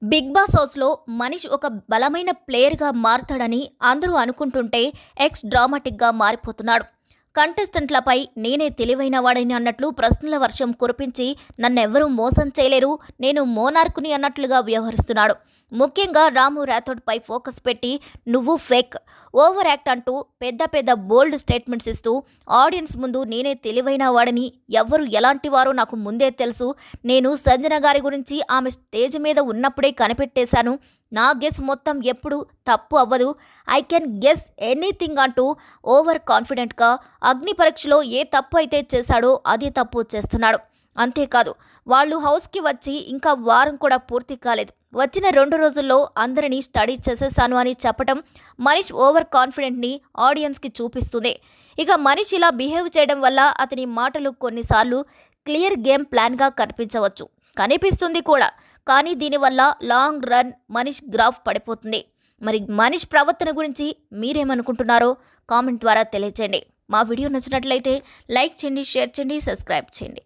Big boss హౌస్లో మనీష్ ఒక బలమైన ప్లేయర్గా మారతాడని అందరూ అనుకుంటుంటే డ్రామాటిక్గా మారిపోతున్నాడు. కంటెస్టెంట్లపై నేనే తెలివైన వాడిని అన్నట్లు ప్రశ్నల వర్షం కురిపించి నన్నెవ్వరూ మోసం చేయలేరు, నేను మోనార్కుని అన్నట్లుగా వ్యవహరిస్తున్నాడు. ముఖ్యంగా రాము రాథోడ్పై ఫోకస్ పెట్టి నువ్వు ఫేక్, ఓవర్ యాక్ట్ అంటూ పెద్ద పెద్ద బోల్డ్ స్టేట్మెంట్స్ ఇస్తూ ఆడియన్స్ ముందు నేనే తెలివైన వాడిని, ఎవ్వరు ఎలాంటి వారో నాకు ముందే తెలుసు, నేను సంజన గారి గురించి ఆమె స్టేజ్ మీద ఉన్నప్పుడే కనిపెట్టేశాను, నా గెస్ మొత్తం ఎప్పుడు తప్పు అవ్వదు, ఐ కెన్ గెస్ ఎనీథింగ్ అంటూ ఓవర్ కాన్ఫిడెంట్గా అగ్ని పరీక్షలో ఏ తప్పు అయితే చేశాడో అదే తప్పు చేస్తున్నాడు. అంతేకాదు, వాళ్ళు హౌస్కి వచ్చి ఇంకా వారం కూడా పూర్తి కాలేదు, వచ్చిన 2 రోజుల్లో అందరినీ స్టడీ చేసేసాను అని చెప్పటం మనీష్ ఓవర్ కాన్ఫిడెంట్ని ఆడియన్స్కి చూపిస్తుంది. ఇక మనీష్ ఇలా బిహేవ్ చేయడం వల్ల అతని మాటలు కొన్నిసార్లు క్లియర్ గేమ్ ప్లాన్గా కనిపిస్తుంది కూడా. కానీ దీనివల్ల లాంగ్ రన్ మనీష్ గ్రాఫ్ పడిపోతుంది. మరి మనీష్ ప్రవర్తన గురించి మీరేమనుకుంటున్నారో కామెంట్ ద్వారా తెలియచేయండి. మా వీడియో నచ్చినట్లయితే లైక్ చేయండి, షేర్ చేయండి, సబ్స్క్రైబ్ చేయండి.